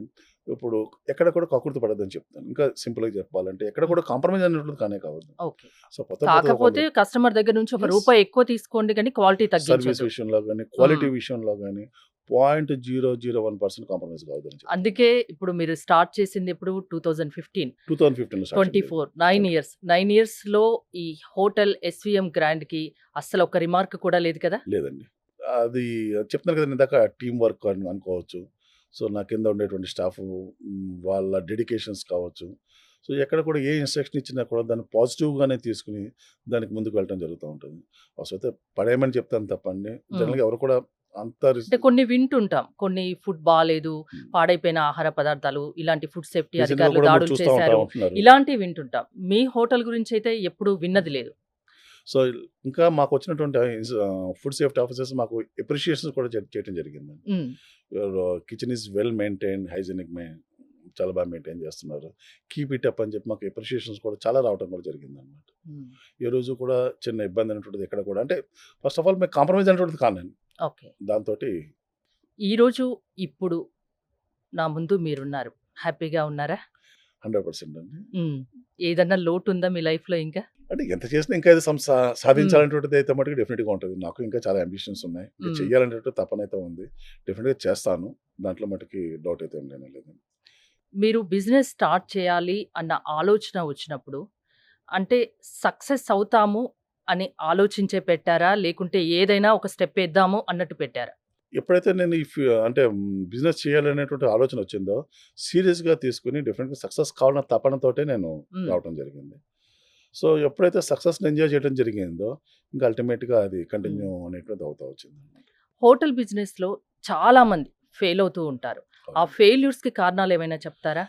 ఇప్పుడు ఎక్కడ కూడా కకుర్తి పడొద్దని చెప్తాను. ఇంకా సింపుల్‌గా చెప్పాలంటే ఎక్కడ హ్మ్. కూడా కాంప్రమైజ్ అనేటువంటిది కానే కావద్దు. ఓకే. సో, పోతే పోతది కాకపోతే కస్టమర్ దగ్గర నుంచి ఒక యెస్. రూపాయి ఎక్కువ తీసుకోండి గానీ క్వాలిటీ సర్విస్ తగ్గించొద్దు. విషయంలో గాని, హ్మ్. క్వాలిటీ విషయంలో గాని 0.001% కాంప్రమైజ్ కావద్దని చెప్తాను. అందుకే ఇప్పుడు మీరు స్టార్ట్ చేసింది ఎప్పుడు 2015, 2015లో స్టార్ట్ చేయడం 24 జరిగింది. 9 ఇయర్స్. 9 ఇయర్స్‌లో ఈ హోటల్ ఎస్‌విఎం గ్రాండ్‌కి అస్సలు ఒక్క రిమార్క్ కూడా లేదు కదా? లేదండి. అది చెప్తున్నాను కదండీ ఇందాక టీమ్ వర్క్ అని అనుకోవచ్చు. సో, నా కింద ఉండేటువంటి స్టాఫు వాళ్ళ డెడికేషన్స్ కావచ్చు. సో, ఎక్కడ కూడా ఏ ఇన్‌స్ట్రక్షన్ ఇచ్చినా కూడా దాన్ని పాజిటివ్‌గానే తీసుకొని దానికి ముందుకు వెళ్ళటం జరుగుతా ఉంటుంది. అవసరమైతే పడేయమని చెప్తాను తప్పండి. హ్మ్. జనరల్‌గా ఎవరు కూడా అంత అంటే కొన్ని వింటుంటాం. కొన్ని ఫుడ్ బాలేదు, హ్మ్. పాడైపోయిన ఆహార పదార్థాలు, ఇలాంటి ఫుడ్ సేఫ్టీ రీసెంట్‌గా అధికారులు కూడా మీరు దాడులు చూస్తా చేశారు. ఉంటున్నారు. ఇలాంటివి వింటుంటాం. మీ హోటల్ గురించైతే ఎప్పుడు విన్నది లేదు. సో, ఇంకా మాకొచ్చినటువంటి ఫుడ్ సేఫ్టీ ఆఫీసర్స్ మాకు అప్రిషియేషన్స్ కూడా చేయటం జరిగిందండి. హ్మ్. Your kitchen is well maintained, hygienic చాలా బాగా మెయింటైన్ చేస్తున్నారు. కీప్ ఇట్ అప్ అని చెప్పి మాకు అప్రిషియేషన్స్ కూడా చాలా రావటం కూడా జరిగిందనమాట. హ్మ్. ఏ రోజు కూడా చిన్న ఇబ్బంది అనేటువంటిది ఎక్కడ కూడా అంటే ఫస్ట్ ఆఫ్ ఆల్ మేము కాంప్రమైజ్ అనేటువంటిది కానండి. ఓకే. దాంతోటి ఈరోజు, ఇప్పుడు నా ముందు మీరున్నారు. హ్యాపీగా ఉన్నారా? 100% అండి. హ్మ్. ఏదన్నా లోటుందా మీ లైఫ్‌లో ఇంకా? అంటే ఎంత చేసినా ఇంకా ఏదో హ్మ్. సాధించాలనేటువంటిది అయితే మటుకు డెఫినిట్‌గా ఉంటది. నాకు ఇంకా చాలా అంబిషన్స్ ఉన్నాయి. ఇంకా హ్మ్. చేయాలనేటువంటి తపనైతే ఉంది. డెఫినిట్‌గా చేస్తాను. దాంట్లో మటుకి డౌట్ అయితే ఏం లేనే లేదు. మీరు బిజినెస్ స్టార్ట్ చేయాలి అన్న ఆలోచన వచ్చినప్పుడు, అంటే సక్సెస్ అవుతాము అని ఆలోచించే పెట్టారా? లేకుంటే ఏదైనా ఒక స్టెప్ ఏద్దాము అన్నట్టు పెట్టారా? ఎప్పుడైతే నేను అంటే బిజినెస్ చేయాలనేటువంటి ఆలోచన వచ్చిందో సీరియస్‌గా తీసుకొని డెఫినిట్‌గా సక్సెస్ కావాలన్న తపనతోటే నేను హ్మ్. రావటం జరిగింది. సో, ఎప్పుడైతే సక్సెస్‌ని ఎంజాయ్ చేయడం జరిగిందో ఇంకా అల్టిమేట్‌గా అది హ్మ్. కంటిన్యూ అనేటువంటిది అవుతా వచ్చిందనమాట. హోటల్ బిజినెస్‌లో చాలా మంది ఫెయిల్ అవుతూ ఉంటారు. ఆ అవునండి. ఫెయిల్యూర్స్‌కి కారణాలు ఏమైనా చెప్తారా?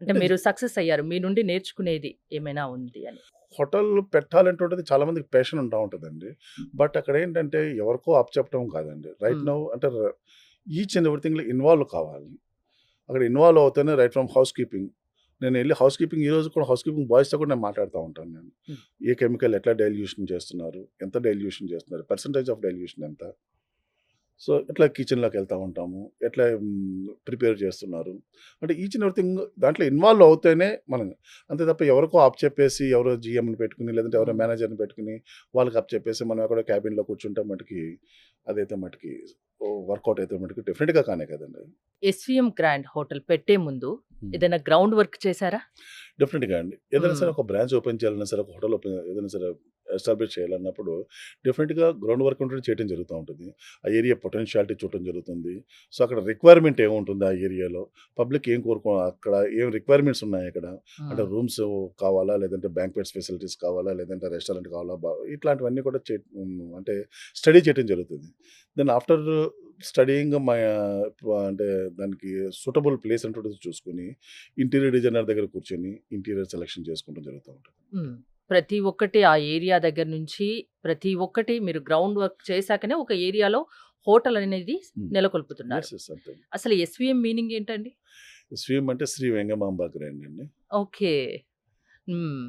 అంటే అంటే మీరు సక్సెస్ అయ్యారు. మీ నుండి నేర్చుకునేది ఏమైనా ఉంది అని. హోటల్ పెట్టాలనేటువంటిది చాలా మందికి ప్యాషన్ ఉంటా ఉంటదండి. బట్ అక్కడేంటంటే ఎవరికో అప్పచెప్పటం కాదండి. రైట్ హ్మ్. నౌ అంటే ఈచ్ అండ్ ఎవ్రీథింగ్‌లో ఇన్వాల్వ్ కావాలి. అక్కడ ఇన్వాల్వ్ అవుతేనే రైట్ ఫ్రమ్ హౌస్ కీపింగ్. నేనెళ్ళి హౌస్ కీపింగ్ ఈరోజు కూడా హౌస్ కీపింగ్ బాయ్స్‌తో కూడా నేను మాట్లాడుతా ఉంటాను నేను. హ్మ్. ఏ కెమికల్ ఎట్లా డైల్యూషన్ చేస్తున్నారు? ఎంత డైల్యూషన్ చేస్తున్నారు? పర్సెంటేజ్ ఆఫ్ డైల్యూషన్ ఎంత? సో, ఎట్లా కిచెన్‌లోకెళ్తా ఉంటాము. ఎట్లా ప్రిపేర్ చేస్తున్నారు. అంటే ఈచ్ అండ్ ఎవ్రీథింగ్ దాంట్లో ఇన్వాల్వ్ అవుతేనే మనం అంతే తప్ప ఎవరికో అప్పచెప్పేసి ఎవరో జీఎంని పెట్టుకొని లేదంటే ఎవరో హ్మ్. మేనేజర్‌ని పెట్టుకొని వాళ్ళకి అప్పచెప్పేసి మనం ఎక్కడో క్యాబిన్‌లో కూర్చుంటే మటికి అదైతే మటికి వర్కౌట్ అయితే మటికి డెఫినిట్‌గా కానే కదండీ. ఎస్‌వీఎం గ్రాండ్ హోటల్ పెట్టే ముందు హ్మ్. ఏదైనా గ్రౌండ్ వర్క్ చేశారా? డెఫినిట్‌గా అండి. ఏదైనా హ్మ్. సరే ఒక బ్రాంచ్ ఓపెన్ చేయాలన్నా సరే, ఒక హోటల్ ఏదైనా సరే ఎస్టాబ్లిష్ చేయాలన్నప్పుడు డెఫినిట్‌గా గ్రౌండ్ వర్క్ ఉంటది చేయటం జరుగుతా ఉంటది. ఆ ఏరియా పొటెన్షియాలిటీ చూడటం జరుగుతుంది. సో, అక్కడ రిక్వైర్మెంట్ ఏముంటుంది ఆ ఏరియాలో? పబ్లిక్ ఏం అక్కడ ఏం రిక్వైర్మెంట్స్ ఉన్నాయి అక్కడ? అంటే హ్మ్. రూమ్స్ కావాలా? లేదంటే బ్యాంక్వెట్స్ ఫెసిలిటీస్ కావాలా? లేదంటే రెస్టారెంట్ కావాలా? ఇట్లాంటివన్నీ కూడా అంటే స్టడీ చేయటం జరుగుతుంది. దెన్ ఆఫ్టర్ స్టడీయింగ్ అంటే దానికి సూటబుల్ ప్లేస్ అంటుంటది చూసుకొని ఇంటీరియర్ డిజైనర్ దగ్గర కూర్చొని ఇంటీరియర్ సెలక్షన్ చేసుకోవడం జరుగుతూ ఉంటది. హ్మ్. ప్రతి ఒక్కటి ఆ ఏరియా దగ్గర నుంచి ప్రతి ఒక్కటి మీరు గ్రౌండ్ వర్క్ చేశాకనే ఒక ఏరియాలో హోటల్ అనేది హ్మ్. నెలకొల్పుతున్నారు. యెస్. యెస్. అంతే. అసలు ఎస్‌వీఎం మీనింగ్ ఏంటండి? స్వీమ్ అంటే శ్రీ వెంగమాంబ గ్రాండ్ అండి. ఓకే. హ్మ్.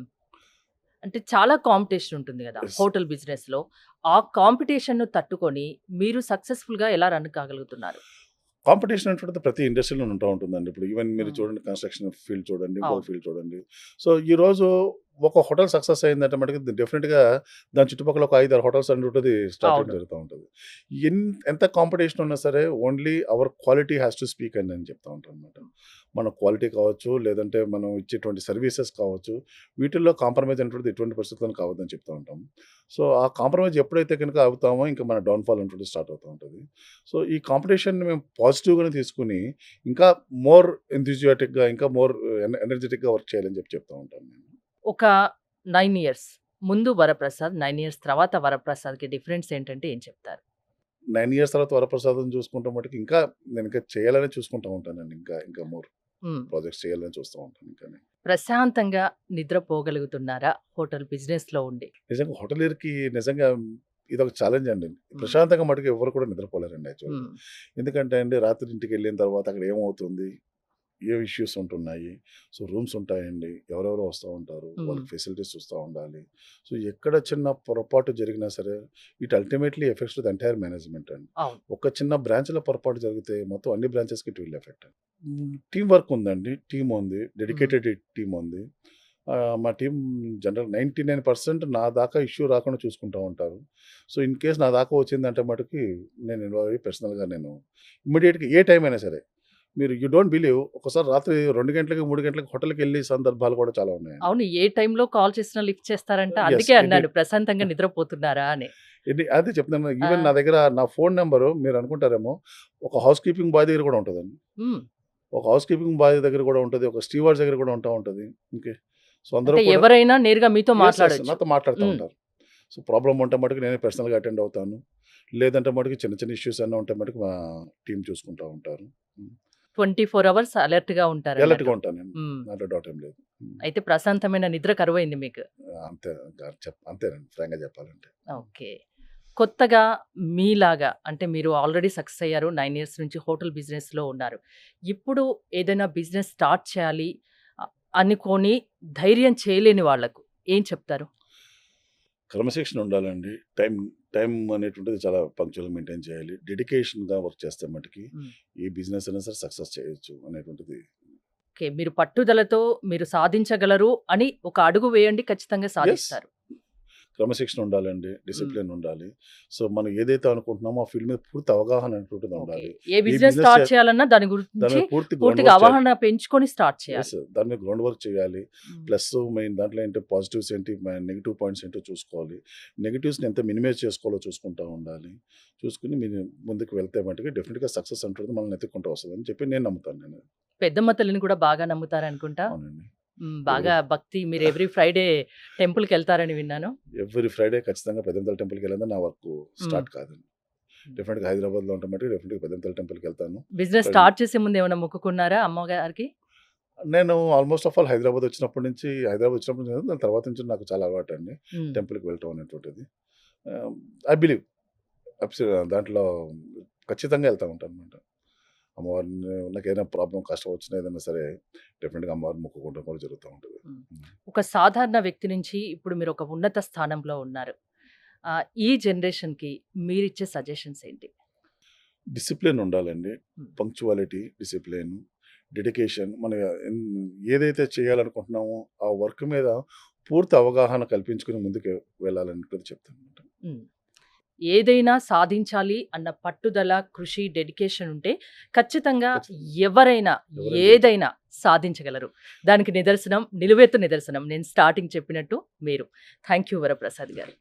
అంటే చాలా కాంపిటీషన్ ఉంటుంది గదా! యెస్. హోటల్ బిజినెస్‌లో. ఆ కాంపిటీషన్‌ను తట్టుకొని మీరు సక్సెస్‌ఫుల్‌గా ఎలా రన్ కాగలుగుతున్నారు? కాంపిటీషన్ అనేటువంటిది ప్రతి ఇండస్ట్రీలోనే ఉంటూ ఉంటుందండి. ఇప్పుడు ఈవెన్ మీరు హ్మ్. చూడండి కన్‌స్ట్రక్షన్ ఫీల్డ్ చూడండి, ఇంకొక అవును. ఫీల్డ్ చూడండి. సో, ఈరోజు ఒక హోటల్ సక్సెస్ అయిందంటే మటుకు డెఫినిట్‌గా దాని చుట్టుపక్కల ఒక 5, 6 హోటల్స్ అనేటువంటిది స్టార్ట్ చేయడం అవును. జరుగుతా ఉంటది. ఎంత కాంపిటీషన్ ఉన్నా సరే only our quality has to speak అని నేను చెప్తా ఉంటానన్నమాట. మన క్వాలిటీ కావచ్చు, లేదంటే మనం ఇచ్చేటువంటి సర్వీసెస్ కావచ్చు, వీటిల్లో కాంప్రమైజ్ అనేటువంటిది ఎటువంటి పరిస్థితుల్లోనూ కావద్దని చెప్తా ఉంటాం. సో, ఆ కాంప్రమైజ్ ఎప్పుడైతే గనుక అవుతామో ఇంక మన డౌన్‌ఫాల్ అనేటువంటిది స్టార్ట్ అవుతా ఉంటది. సో, ఈ కాంపిటీషన్‌ని మేము పాజిటివ్‌గానే తీసుకొని, ఇంకా మోర్ ఎంథూసియాటిక్‌గా, ఇంకా మోర్ ఎనర్జిటిక్‌గా వర్క్ చేయాలని చెప్తా ఉంటాను నేను. ఒక 9 ఇయర్స్ ముందు వరప్రసాద్, 9 ఇయర్స్ తర్వాత వరప్రసాద్‌కి డిఫరెన్స్ ఏంటంటే ఏం చెప్తారు? 9 ఇయర్స్ తర్వాత వరప్రసాదం చూసుకుంటే మటుకు ఇంకా నేను ఇంకా చేయాలనే చూసుకుంటా ఉంటానండి. ఇంకా మోర్ హ్మ్. ప్రాజెక్ట్స్ చేయాలని చూస్తూ ఉంటాను ఇంకాని. ప్రశాంతంగా నిద్రపోగలుగుతున్నారా హోటల్ బిజినెస్‌లో ఉండి? నిజంగా హోటలియర్‌కి నిజంగా ఇదొక ఛాలెంజ్ అండి. హ్మ్. ప్రశాంతంగా మటుకు ఎవ్వరు కూడా నిద్రపోలేరండి యాక్చువల్‌గా. హ్మ్. ఎందుకంటే అండి రాత్రి ఇంటికెళ్ళిన తర్వాత అక్కడ ఏమవుతుంది? ఏం ఇష్యూస్ ఉంటున్నాయి. సో, రూమ్స్ ఉంటాయండి. ఎవరెవరో వస్తా ఉంటారు. హ్మ్. వాళ్ళకి ఫెసిలిటీస్ చూస్తా ఉండాలి. సో, ఎక్కడ చిన్న పొరపాటు జరిగినా సరే, it ultimately affects the entire management అండి. అవును. ఒక చిన్న బ్రాంచ్‌లో పొరపాటు జరిగితే మొత్తం అన్ని బ్రాంచెస్‌కి it will affect. Team work ఉందండి. టీమ్ ఉంది. హ్మ్. డెడికేటెడ్ టీమ్ ఉంది. మా టీమ్ జనరల్ 99% నా దాకా ఇష్యూ రాకుండా చూసుకుంటా ఉంటారు. సో, ఇన్ కేస్ నా దాకా వచ్చిందంటే మటుకి నేను ఇన్వాల్వ్ అయ్యి పర్సనల్‌గా నేను ఇమ్మీడియేట్‌గా ఏ టైం అయినా సరే యూ డోంట్ బిలీవ్ ఒక్కసారి రాత్రి 2 గంటలకి, 3 గంటలకి హోటల్‌కెళ్ళి సందర్భాలు కూడా చాలా ఉన్నాయండి. అవును. ఏ టైంలో కాల్ చేసినా లిఫ్ట్ చేస్తారంట. యెస్. అందుకే అన్నాను ప్రశాంతంగా నిద్రపోతున్నారా అని. అదే చెప్తున్నాను. ఆ! ఈవెన్ నా దగ్గర నా ఫోను నంబరు మీరనుకుంటారేమో ఒక హౌస్ కీపింగ్ బాయ్ దగ్గర కూడా ఉంటదండి. హ్మ్. ఒక హౌస్ కీపింగ్ బాయ్ దగ్గర కూడా ఉంటది. ఒక స్టీవార్డ్స్ దగ్గర కూడా ఉంటా ఉంటది. ఓకే. సో, అందరూ అంటే కూడా ఎవరైనా నేరుగా మీతో యెస్. మాట్లాడొచ్చు. నాతో మాట్లాడుతా హ్మ్. ఉంటారు. సో, ప్రాబ్లమ్ ఉంటే మటుకు నేనే పర్సనల్‌గా అటెండ్ అవుతాను. లేదంటే మటుకు చిన్న చిన్న ఇష్యూస్ ఏమన్నా ఉంటే మటుకు మా టీమ్ చూసుకుంటా ఉంటారు. హ్మ్. 24 అవర్స్ అలర్ట్‌గా అలర్ట్‌గా ఉంటారన్నట్టు. ఉంటానండి. హ్మ్. దాంట్లో డౌట్ ఏం లేదు. హ్మ్. అయితే ప్రశాంతమైన నిద్ర కరువైంది మీకు. అంతే అంతేనండి ఫ్రాంక్‌గా చెప్పాలంటే. ఓకే. కొత్తగా మీలాగా అంటే మీరు ఆల్రెడీ సక్సెస్ అయ్యారు. 9 ఇయర్స్ నుంచి హోటల్ బిజినెస్‌లో ఉన్నారు. ఇప్పుడు ఏదైనా బిజినెస్ స్టార్ట్ చేయాలి అనుకోని ధైర్యం చేయలేని వాళ్ళకు ఏం చెప్తారు? క్రమశిక్షణ ఉండాలండి. టైం అనేటువంటిది చాలా పంక్చువల్‌గా మెయింటైన్ చేయాలి. డెడికేషన్‌గా వర్క్ చేస్తే మటికి హ్మ్. ఏ బిజినెస్ అయినా సరే సక్సెస్ చేయొచ్చు అనేటువంటిది ఓకే. మీరు పట్టుదలతో మీరు సాధించగలరు అని ఒక అడుగు వేయండి ఖచ్చితంగా యెస్. సాధిస్తారు. క్రమశిక్షణ ఉండాలండి, డిసిప్లిన్ ఉండాలి. సో మనం ఏదైతే అనుకుంటున్నామో ఆ ఫీల్డ్ మీద పూర్తి అవగాహన అనేటువంటిది ఓకే. ఉండాలి. ఏ బిజినెస్ business స్టార్ట్ చే చేయాలన్నా దాని దాని గురించి మీద పూర్తి గ్రౌండ్ పూర్తిగా వర్క్ చేయాలి. అవగాహన పెంచుకొని స్టార్ట్ చేయాలి. దాని మీద గ్రౌండ్ వర్క్ చేయాలి. హ్మ్. ప్లస్ మెయిన్ దాంట్లో ఏంటి పాజిటివ్స్ ఏంటి, నెగిటివ్ పాయింట్స్ ఏంటో చూసుకోవాలి. నెగిటివ్స్‌ని ఎంత మినిమైజ్ చేసుకోవాలో చూసుకుంటా ఉండాలి. చూసుకొని మీరు ముందుకు వెళ్తే మట్టుకు డెఫినిట్‌గా సక్సెస్ అంటుంది మనల్ని ఎత్తుక్కుంటూ వస్తదని చెప్పి నేను నమ్ముతాను నేను. పెద్దమ్మ తల్లిని కూడా బాగా నమ్ముతారనుకుంటా. అవునండి. బాగా భక్తి మీరు ఎవ్రీ ఫ్రైడే టెంపుల్‌కెళ్తారని విన్నాను. ఎవ్రీ ఫ్రైడే ఖచ్చితంగా పెద్దంతల టెంపుల్‌కెళ్ళేది నా వర్క్ హ్మ్. స్టార్ట్ కాదండి. డెఫినిట్‌గా హైదరాబాద్‌లో ఉంటే మటుకు డెఫినిట్‌గా పెద్దంతల టెంపుల్‌కెళ్తాను. బిజినెస్ స్టార్ట్ చేసే ముందు ఏమైనా మొక్కుకున్నారా అమ్మగారికి? నేను ఆల్మోస్ట్ ఆఫ్ ఆల్ హైదరాబాద్ వచ్చినప్పటి నుంచి దాని తర్వాత నుంచి నాకు చాలా అలవాటండి. హ్మ్. టెంపుల్‌కి వెళ్ళటం అనేటువంటిది. ఐ బిలీవ్ దాంట్లో ఖచ్చితంగా వెళ్తా ఉంటానన్నమాట. అమ్మవారిని నాకేదైనా ప్రాబ్లమ్, కష్టం వచ్చినా ఏదైనా సరే డెఫినిట్‌గా అమ్మవారిని మొక్కుకోవడం కూడా జరుగుతూ ఉంటది. హ్మ్. హ్మ్. ఒక సాధారణ వ్యక్తి నుంచి ఇప్పుడు మీరు ఒక ఉన్నత స్థానంలో ఉన్నారు. ఈ జనరేషన్‌కి మీరిచ్చే సజెషన్స్ ఏంటి? డిసిప్లిన్ ఉండాలండి. హ్మ్. పంక్చువాలిటీ, డిసిప్లిన్, డెడికేషన్ మనం ఏదైతే చేయాలనుకుంటున్నామో ఆ వర్క్ మీద పూర్తి అవగాహన కల్పించుకొని ముందుకు వెళ్ళాలనేది చెప్తానన్నమాట. హ్మ్. ఏదైనా సాధించాలి అన్న పట్టుదల, కృషి, డెడికేషన్ ఉంటే ఖచ్చితంగా ఖచ్చితంగా. ఎవరైనా ఎవరైనా ఏదైనా సాధించగలరు. దానికి నిదర్శనం, నిలువెత్తు నిదర్శనం నేను స్టార్టింగ్ చెప్పినట్టు మీరు. థాంక్ యూ వరప్రసాద్ గారు.